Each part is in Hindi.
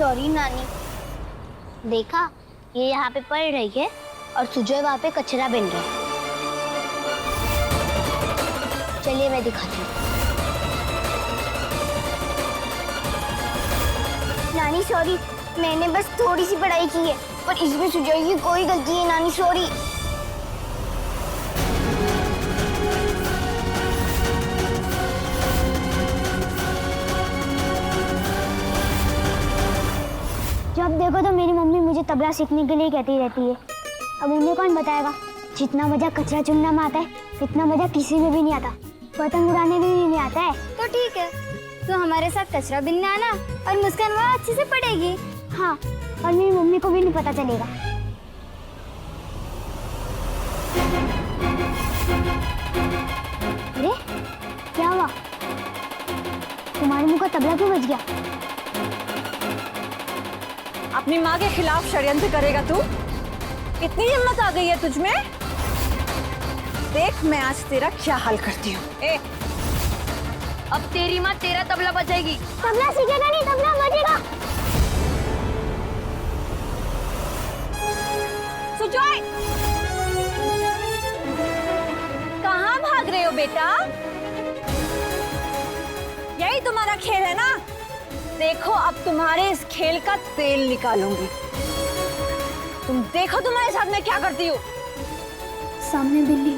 सॉरी नानी। देखा, ये यहाँ पे पढ़ रही है और सुजय वहाँ पे कचरा बिन रहा है। चलिए मैं दिखाती हूँ। नानी सॉरी, मैंने बस थोड़ी सी पढ़ाई की है, पर इसमें सुजय की कोई गलती है नानी, सॉरी। जब देखो तो मेरी मम्मी मुझे तबला सीखने के लिए कहती रहती है। अब उन्हें कौन बताएगा, जितना मजा कचरा चुनना में आता है इतना मजा किसी में भी नहीं आता, पतंग उड़ाने में भी नहीं आता है। तो ठीक है, तो हमारे साथ कचरा बिनने आना और मुस्कान वहाँ अच्छे से पढ़ेगी। हाँ, और मेरी मम्मी को भी नहीं पता चलेगा। अरे क्या हुआ, तुम्हारे मुंह का तबला क्यों बज गया? अपनी माँ के खिलाफ षड्यंत्र करेगा तू? इतनी हिम्मत आ गई है तुझमें? देख मैं आज तेरा क्या हाल करती हूँ। अब तेरी माँ तेरा तबला बजाएगी। तबला सीखेगा नहीं, तबला बजेगा। सुजय, कहाँ भाग रहे हो बेटा? यही तुम्हारा खेल है ना? देखो अब तुम्हारे इस खेल का तेल निकालूंगी। तुम देखो तुम्हारे साथ मैं क्या करती हूँ। सामने बिल्ली,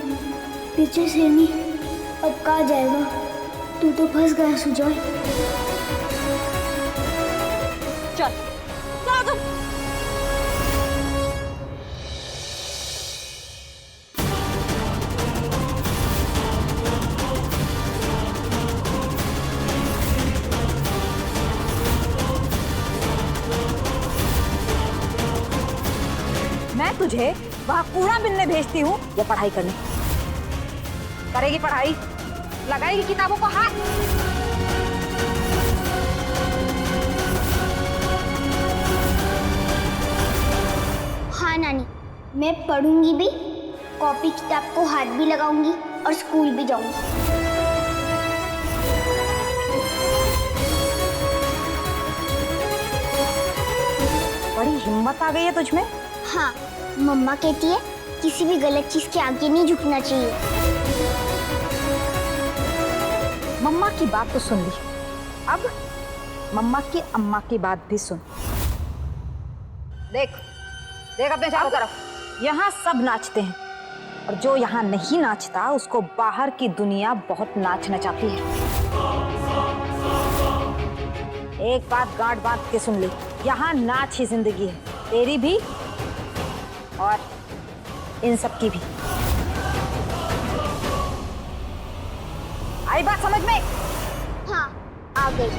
पीछे शेरनी, अब कहाँ जाएगा? तू तो फंस गया सुजय। चल चलो तुम। मैं तुझे वहाँ कूड़ा बिनने भेजती हूँ या पढ़ाई करने? करेगी पढ़ाई, लगाएगी किताबों को हाथ। हाँ नानी, मैं पढ़ूंगी भी, कॉपी किताब को हाथ भी लगाऊंगी और स्कूल भी जाऊंगी। बड़ी हिम्मत आ गई है तुझमें। हाँ, मम्मा कहती है किसी भी गलत चीज के आगे नहीं झुकना चाहिए। मम्मा की बात तो सुन ली, अब मम्मा की अम्मा की बात भी सुन। देख देख अपने चारों तरफ, यहाँ सब नाचते हैं और जो यहाँ नहीं नाचता उसको बाहर की दुनिया बहुत नाच नचाती है। एक बात गांठ बांध के सुन ले, यहाँ नाच ही जिंदगी है, तेरी भी और इन सब की भी। आई बात समझ में? हाँ, आ गई।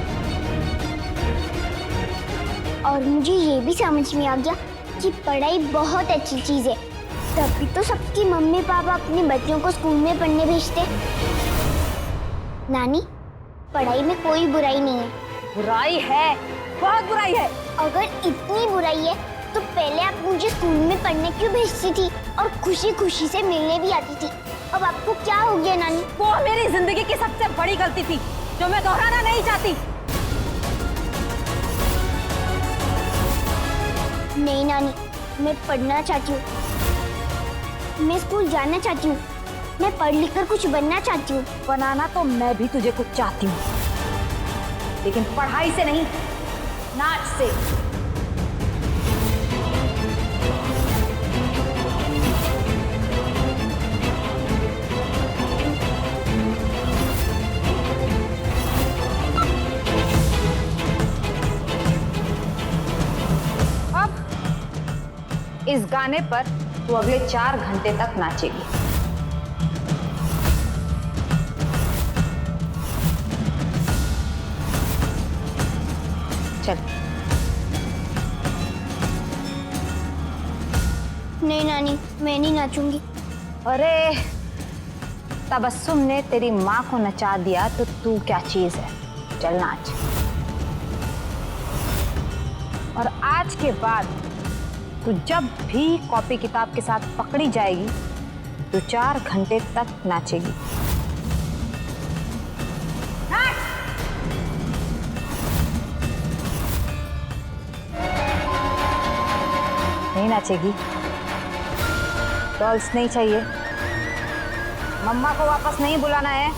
और मुझे ये भी समझ में आ गया कि पढ़ाई बहुत अच्छी चीज है, तभी तो सबकी मम्मी पापा अपने बच्चों को स्कूल में पढ़ने भेजते। नानी, पढ़ाई में कोई बुराई नहीं है। बुराई है, बहुत बुराई है। अगर इतनी बुराई है तो पहले आप मुझे स्कूल में पढ़ने क्यों भेजती थी और खुशी खुशी से मिलने भी आती थी? अब आपको क्या हो गया नानी? वो मेरी जिंदगी की सबसे बड़ी गलती थी जो मैं दोहराना नहीं चाहती। नहीं नानी, मैं पढ़ना चाहती हूँ, मैं स्कूल जाना चाहती हूँ, मैं पढ़ लिख कर कुछ बनना चाहती हूँ। बनाना तो मैं भी तुझे कुछ चाहती हूँ, लेकिन पढ़ाई से नहीं, नाच से। इस गाने पर तू अगले 4 घंटे तक नाचेगी। चल। नहीं नानी, मैं नहीं नाचूंगी। अरे तबस्सुम ने तेरी माँ को नचा दिया तो तू क्या चीज है? चल नाच। और आज के बाद तू जब भी कॉपी किताब के साथ पकड़ी जाएगी तो 4 घंटे तक नाचेगी। नहीं नाचेगी। डॉल्स नहीं चाहिए, मम्मा को वापस नहीं बुलाना है।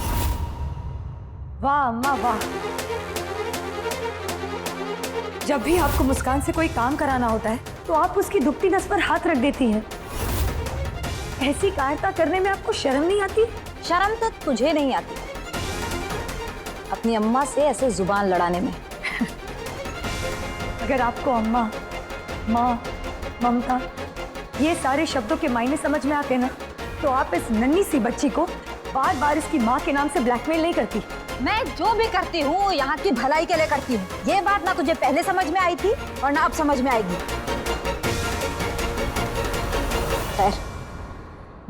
वाह अम्मा वाह, जब भी आपको मुस्कान से कोई काम कराना होता है तो आप उसकी दुखती नस पर हाथ रख देती हैं। ऐसी कायरता करने में आपको शर्म नहीं आती? शर्म तो तुझे नहीं आती अपनी अम्मा से ऐसे जुबान लड़ाने में। अगर आपको अम्मा, माँ, ममता ये सारे शब्दों के मायने समझ में आते ना, तो आप इस नन्ही सी बच्ची को बार बार इसकी माँ के नाम से ब्लैकमेल नहीं करती। मैं जो भी करती हूँ यहाँ की भलाई के लिए करती हूँ। ये बात ना तुझे पहले समझ में आई थी और ना अब समझ में आएगी। खैर,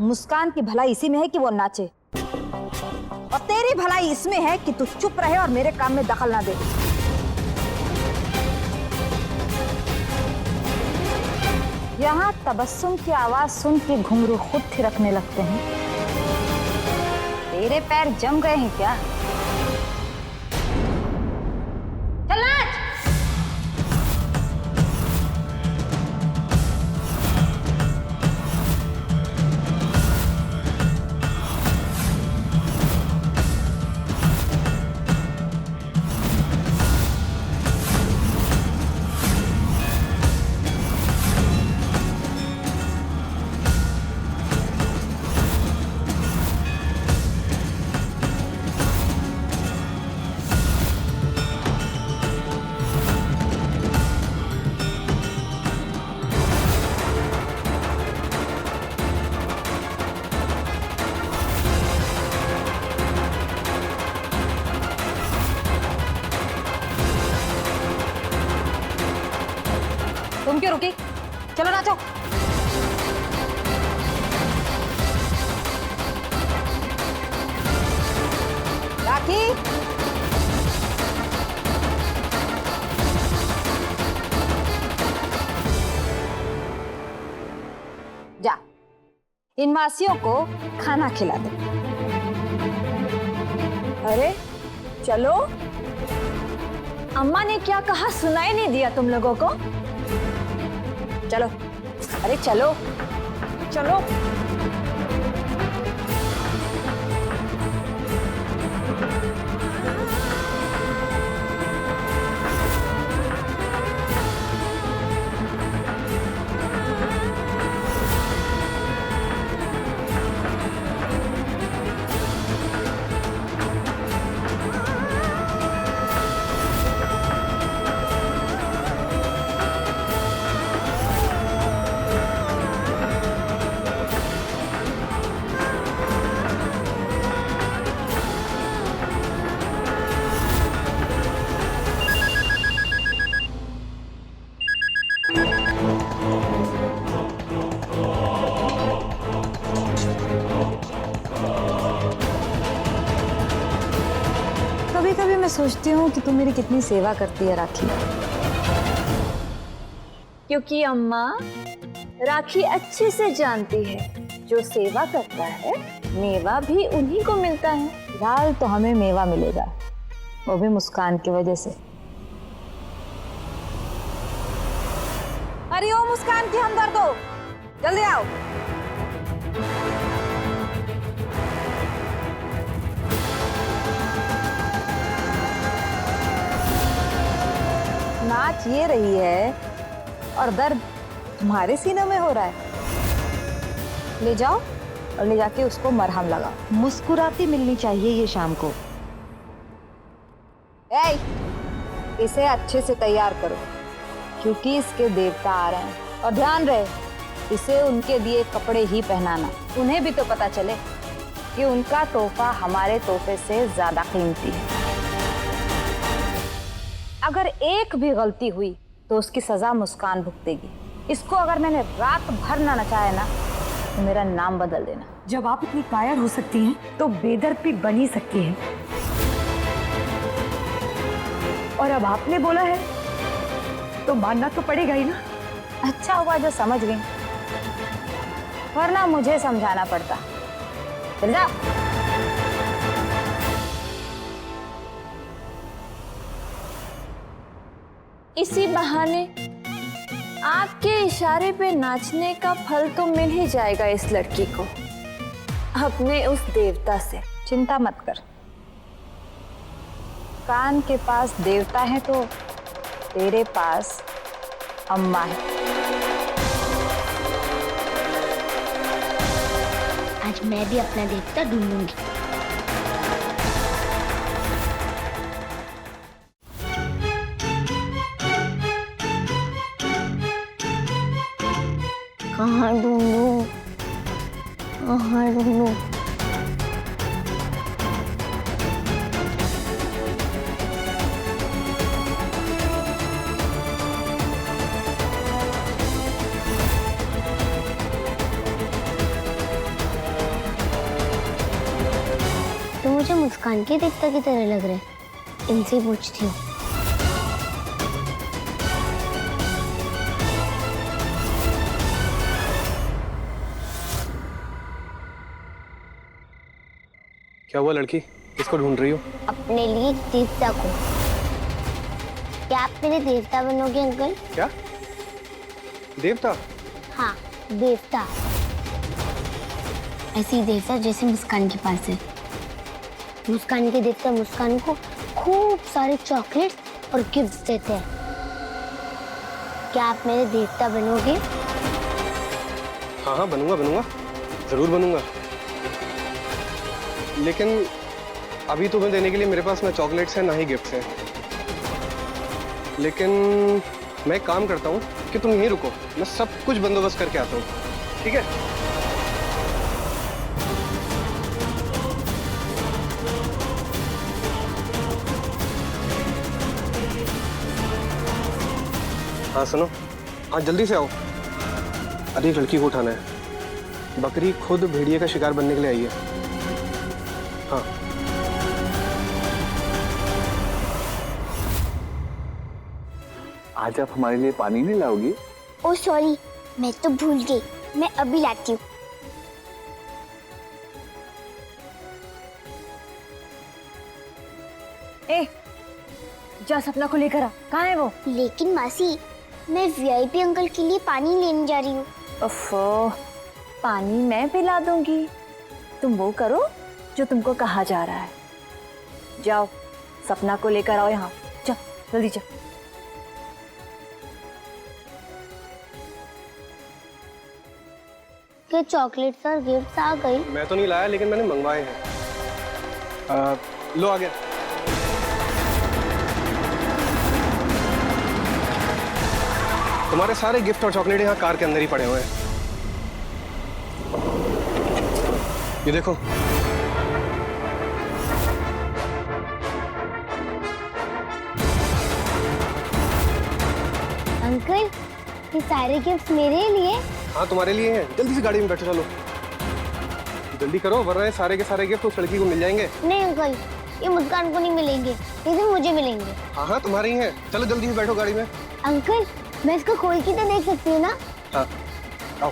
मुस्कान की भलाई इसी में है कि वो नाचे, और तेरी भलाई इसमें है कि तू चुप रहे और मेरे काम में दखल ना दे। यहाँ तबस्सुम की आवाज सुन के घुंघरू खुद थिरकने लगते हैं। तेरे पैर जम गए हैं क्या? चल नाच। तुम क्यों रुकी? चलो नाचो। राखी, जा इन मासियों को खाना खिला दे। अरे चलो, अम्मा ने क्या कहा सुनाई नहीं दिया तुम लोगों को? चलो, अरे चलो चलो। कभी कभी मैं सोचती हूँ कि तू मेरी कितनी सेवा करती है राखी। क्योंकि अम्मा राखी अच्छे से जानती है, जो सेवा करता है मेवा भी उन्हीं को मिलता है। फिलहाल तो हमें मेवा मिलेगा, वो भी मुस्कान की वजह से। अरे ओ मुस्कान की हमदर्द हो, जल्दी आओ। नाच ये रही है और दर्द तुम्हारे सीनों में हो रहा है। ले जाओ और ले जाके उसको मरहम लगाओ। मुस्कुराती मिलनी चाहिए ये शाम को। इसे अच्छे से तैयार करो क्योंकि इसके देवता आ रहे हैं। और ध्यान रहे, इसे उनके दिए कपड़े ही पहनाना। उन्हें भी तो पता चले कि उनका तोहफा हमारे तोहफे से ज्यादा कीमती है। अगर एक भी गलती हुई तो उसकी सजा मुस्कान भुगतेगी। इसको अगर मैंने रात भर ना नचाया ना तो मेरा नाम बदल देना। जब आप इतनी कायर हो सकती हैं तो बेदर्द भी बन ही सकती हैं। और अब आपने बोला है तो मानना तो पड़ेगा ही ना। अच्छा हुआ जो समझ गई, वरना मुझे समझाना पड़ता। चल जा। इसी बहाने आपके इशारे पे नाचने का फल तो मिल ही जाएगा इस लड़की को अपने उस देवता से। चिंता मत कर, कान के पास देवता है तो तेरे पास अम्मा है। आज मैं भी अपना देवता ढूंढूंगी। कहाँ ढूंढूं, कहाँ ढूंढूं? तो मुझे मुस्कान के देवता की तरह लग रहे हैं। इनसे पूछती हूँ। क्या हुआ लड़की, किसको ढूंढ रही हो? अपने लिए देवता को। क्या आप मेरे देवता बनोगे अंकल? क्या देवता? हाँ, देवता। ऐसी देवता जैसे मुस्कान के पास है। मुस्कान के देवता मुस्कान को खूब सारे चॉकलेट्स और गिफ्ट्स देते हैं। क्या आप मेरे देवता बनोगे? हाँ हाँ बनूंगा बनूंगा, जरूर बनूंगा। लेकिन अभी तुम्हें देने के लिए मेरे पास ना चॉकलेट्स हैं ना ही गिफ्ट्स हैं। लेकिन मैं एक काम करता हूँ कि तुम यहीं रुको, मैं सब कुछ बंदोबस्त करके आता हूँ, ठीक है? हाँ सुनो, हाँ जल्दी से आओ। अरे एक लड़की को उठाना है। बकरी खुद भेड़िए का शिकार बनने के लिए आई है। हाँ आज आप हमारे लिए पानी नहीं लाओगी? ओह सॉरी, मैं तो भूल गई। मैं अभी लाती हूँ। ए, जा सपना को लेकर आ। कहाँ है वो? लेकिन मासी, मैं वीआईपी अंकल के लिए पानी लेने जा रही हूँ। ओफो, पानी मैं पिला दूंगी, तुम वो करो जो तुमको कहा जा रहा है। जाओ सपना को लेकर आओ यहाँ, जा जल्दी जा। क्या चॉकलेट्स और गिफ्ट्स आ गई? मैं तो नहीं लाया, लेकिन मैंने मंगवाए हैं। लो आ गया। तुम्हारे सारे गिफ्ट और चॉकलेट यहाँ कार के अंदर ही पड़े हुए हैं। ये देखो। अंकल, ये सारे गिफ्ट्स मेरे लिए? हाँ तुम्हारे लिए हैं। जल्दी से गाड़ी में बैठो, चलो जल्दी करो, वरना ये सारे के सारे गिफ्ट उस लड़की को मिल जाएंगे। नहीं अंकल, ये मुस्कान को नहीं मिलेंगे, ये तो मुझे मिलेंगे। हाँ हाँ तुम्हारे ही हैं। चलो जल्दी से बैठो गाड़ी में। अंकल, मैं इसको खोल के तो देख सकती हूँ ना? हाँ आओ।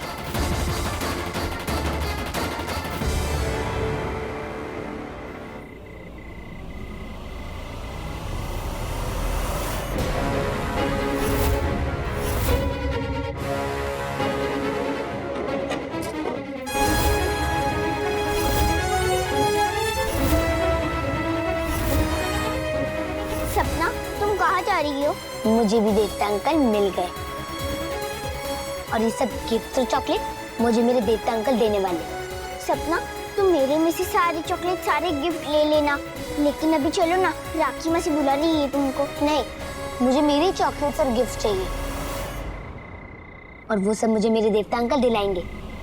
सपना, तुम कहाँ जा रही हो? मुझे भी देवता अंकल मिल गए, और ये सब गिफ्ट और चॉकलेट मुझे मेरे देवता अंकल देने वाले। सपना, तुम मेरे में से सारे चॉकलेट सारे गिफ्ट ले लेना, लेकिन अभी चलो ना, राखी माँ से बुला रही है तुमको। नहीं, मुझे मेरे चॉकलेट्स और गिफ्ट चाहिए, और वो सब मुझे मेरे देवता अंकल दिलाएंगे।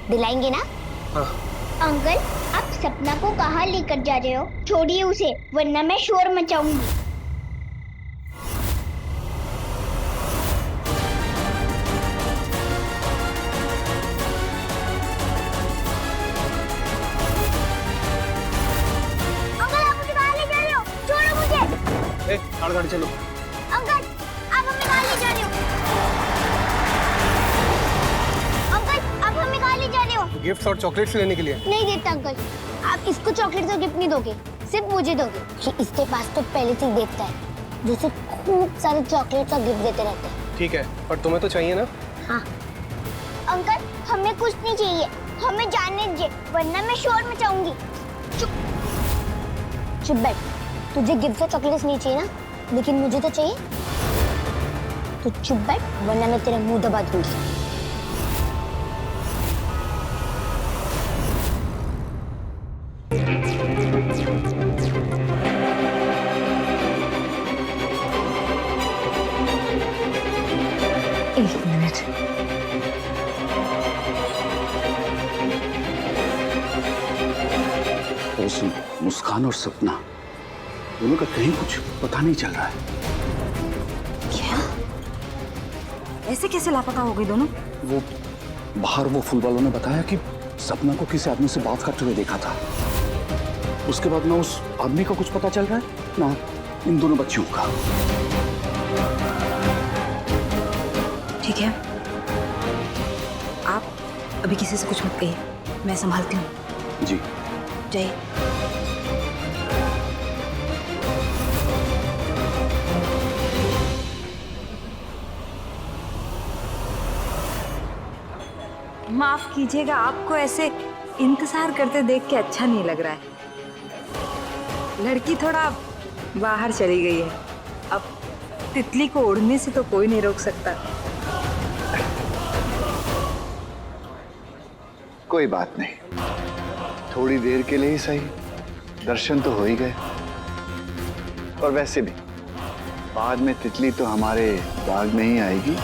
दिलाएंगे ना? हाँ। अंकल, आप सपना को कहाँ लेकर जा रहे हो? छोड़िए उसे, वरना मैं शोर मचाऊंगी। गाड़ी चलो। अंकल, आप हमें कहाँ ले जा रहे हो? अंकल, आप हमें कहाँ ले जा रहे हो? गिफ्ट्स और चॉकलेट्स लेने के लिए। नहीं देता अंकल, आप इसको चॉकलेट्स और गिफ्ट नहीं दोगे, सिर्फ मुझे दोगे। कि इसके पास तो पहले से ही देवता है, जो खूब सारे चॉकलेट्स और गिफ्ट देते रहते हैं। ठीक है, पर तुम्हें तो चाहिए ना? हाँ अंकल, हमें कुछ नहीं चाहिए, हमें जाने दीजिए वरना मैं शोर मचाऊंगी। चुप बैठ। तुझे गिफ्ट और चॉकलेट्स नहीं चाहिए ना, लेकिन मुझे तो चाहिए। तू चुप बैठ वरना मैं तेरा मुंह दबा दूंगी। एक मिनट। तो सुन, मुस्कान और सपना दोनों का कहीं कुछ पता नहीं चल रहा है। ऐसे कैसे लापता हो गए दोनों? वो बाहर वो फूल वालों ने बताया कि सपना को किसी आदमी से बात करते हुए देखा था। उसके बाद ना उस आदमी का कुछ पता चल रहा है ना इन दोनों बच्चियों का। ठीक है, आप अभी किसी से कुछ मत कहिए, मैं संभालती हूँ। जी जाइए। माफ कीजिएगा, आपको ऐसे इंतजार करते देख के अच्छा नहीं लग रहा है। लड़की थोड़ा बाहर चली गई है, अब तितली को उड़ने से तो कोई नहीं रोक सकता। कोई बात नहीं, थोड़ी देर के लिए ही सही, दर्शन तो हो ही गए। और वैसे भी बाद में तितली तो हमारे बाग में ही आएगी।